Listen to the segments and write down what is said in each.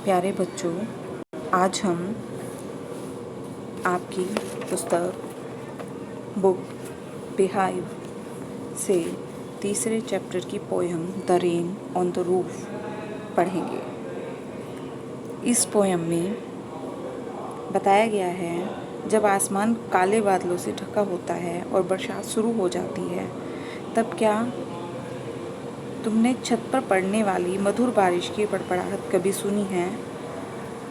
प्यारे बच्चों, आज हम आपकी पुस्तक बुक बिहाइव से तीसरे चैप्टर की poem the rain on the roof पढ़ेंगे। इस पोयम में बताया गया है, जब आसमान काले बादलों से ढका होता है और बरसात शुरू हो जाती है, तब क्या तुमने छत पर पड़ने वाली मधुर बारिश की पड़पड़ाहट कभी सुनी है?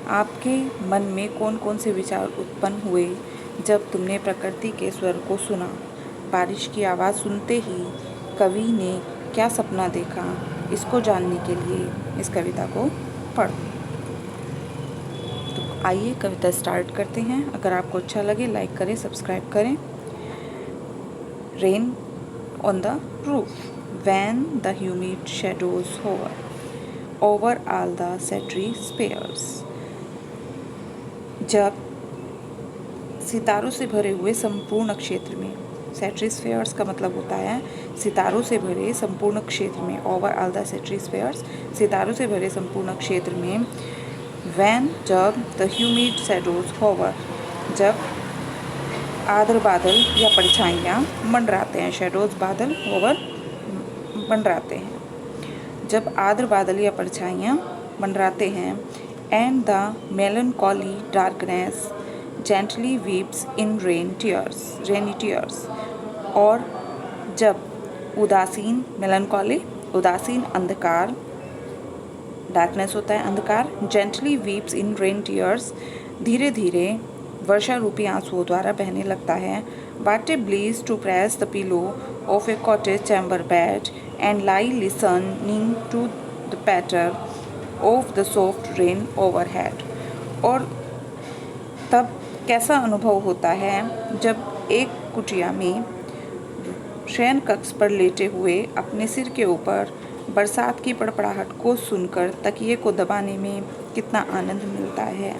आपके मन में कौन कौन से विचार उत्पन्न हुए जब तुमने प्रकृति के स्वर को सुना? बारिश की आवाज़ सुनते ही कवि ने क्या सपना देखा? इसको जानने के लिए इस कविता को पढ़ो। तो आइए कविता स्टार्ट करते हैं। अगर आपको अच्छा लगे लाइक करें, सब्सक्राइब करें। Rain on the roof when the humid shadows hover over all the setry spheres। जब सितारों से भरे हुए संपूर्ण क्षेत्र में, सेट्री स्फेयर्स का मतलब होता है सितारों से भरे संपूर्ण क्षेत्र में, ओवर ऑल द सेट्री स्फेयर्स, सितारों से भरे संपूर्ण क्षेत्र में, when जब द ह्यूमिड शैडोज होवर, जब आर्द्र बादल या परछाइयाँ मंडराते हैं, शैडोज बादल, होवर मंडराते हैं, जब आर्द्र बादल या परछाइयाँ मंडराते हैं, and the melancholy darkness gently weeps in rainy tears, और जब उदासीन, मेलनकॉली उदासीन अंधकार, डार्कनेस होता है अंधकार, जेंटली वीप्स इन रेन टीयर्स धीरे धीरे वर्षा रूपी आंसुओं द्वारा बहने लगता है। What a bliss to press the pillow of a cottage chamber bed and lie listening to the patter of the soft rain overhead। और तब कैसा अनुभव होता है जब एक कुटिया में शयन कक्ष पर लेटे हुए अपने सिर के ऊपर बरसात की पड़पड़ाहट को सुनकर तकिए को दबाने में कितना आनंद मिलता है।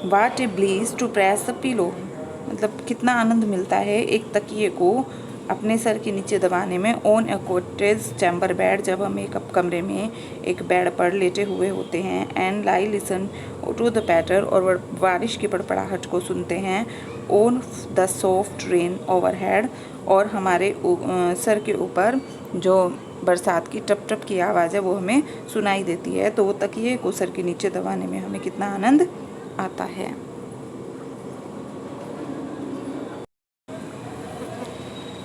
What a bliss to press the pillow, मतलब कितना आनंद मिलता है एक तकिए को अपने सर के नीचे दबाने में। On A cottage chamber bed, जब हम एक कमरे में एक बेड पर लेटे हुए होते हैं। And lie listen to the patter, और बारिश की पड़पड़ाहट को सुनते हैं। On the soft rain overhead, और हमारे सर के ऊपर जो बरसात की टप टप की आवाज़ है वो हमें सुनाई देती है। तो वो तकिए को सर के नीचे दबाने में हमें कितना आनंद आता है।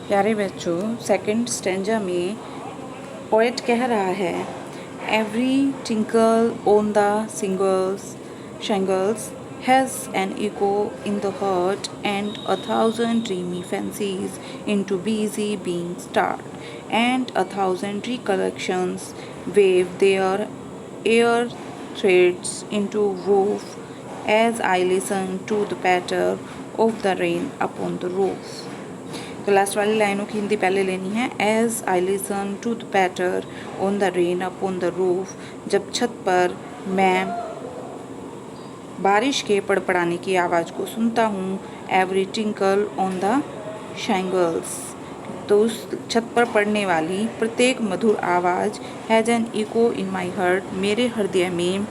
प्यारे बच्चों, सेकंड स्टैंजा में पोएट कह रहा है, every tinkle on the shingles has an echo in the heart, and 1,000 dreamy fancies into busy being start, and 1,000 recollections wave their air threads into woof as I listen to the patter of the rain upon the roof। तो last वाली लाइनों की हिंदी पहले लेनी है। As I listen to the patter on the rain upon the roof, जब छत पर मैं बारिश के पड़पड़ाने की आवाज़ को सुनता हूँ। Every tinkle on the shingles, तो उस छत पर पड़ने वाली प्रत्येक मधुर आवाज़ has an echo in my heart, मेरे हृदय में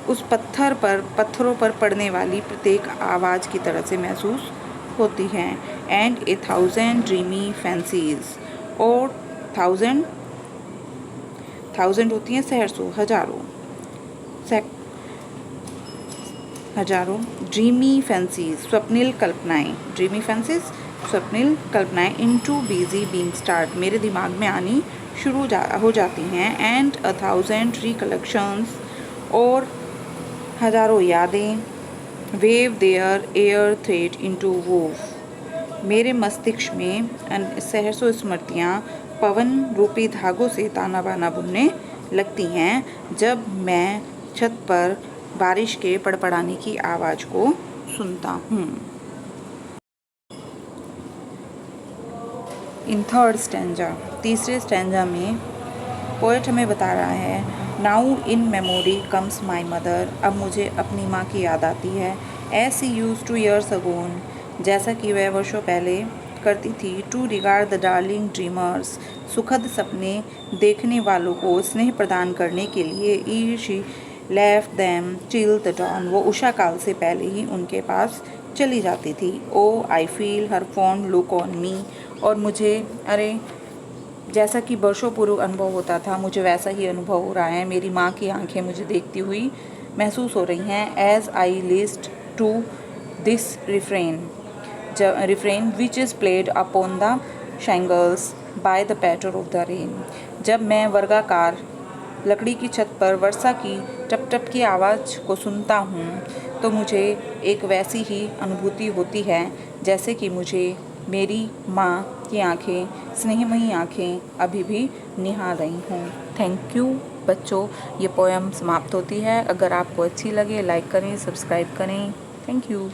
उस पत्थरों पर पड़ने वाली प्रत्येक आवाज़ की तरह से महसूस होती हैं। एंड 1,000 ड्रीमी फैंसीज, और 1,000 होती हैं सहर्सों, हजारों ड्रीमी फैंसीज, स्वप्निल कल्पनाएं, ड्रीमी फैंसीज स्वप्निल कल्पनाएं इनटू बिजी बीइंग स्टार्ट, मेरे दिमाग में आनी शुरू हो जाती हैं। एंड 1,000 रिकलेक्शंस, और हजारों यादें, weave their air thread into woof, मेरे मस्तिष्क में सहर्सों स्मृतियाँ पवन रूपी धागों से ताना बाना बुनने लगती हैं जब मैं छत पर बारिश के पड़पड़ाने की आवाज़ को सुनता हूँ। इन थर्ड स्टैंजा, तीसरे स्टैंजा में पोएट हमें बता रहा है, now in memory comes my mother, अब मुझे अपनी माँ की याद आती है। As she used to years agone, जैसा कि वह वर्षों पहले करती थी। To regard the darling dreamers, सुखद सपने देखने वालों को स्नेह प्रदान करने के लिए। ई she left them till the dawn, वो उषा काल से पहले ही उनके पास चली जाती थी। Oh I feel her fond look on me, और मुझे, अरे जैसा कि वर्षों पूर्व अनुभव होता था, मुझे वैसा ही अनुभव हो रहा है। मेरी माँ की आंखें मुझे देखती हुई महसूस हो रही हैं। As I list to this refrain which is played upon the shingles by the patter of the rain। जब मैं वर्गाकार लकड़ी की छत पर वर्षा की टप टप की आवाज़ को सुनता हूँ तो मुझे एक वैसी ही अनुभूति होती है जैसे कि मुझे मेरी माँ की आंखें, स्नेहमयी आंखें अभी भी निहार रही हों। थैंक यू बच्चों, ये पोएम समाप्त होती है। अगर आपको अच्छी लगे लाइक करें, सब्सक्राइब करें। Thank you.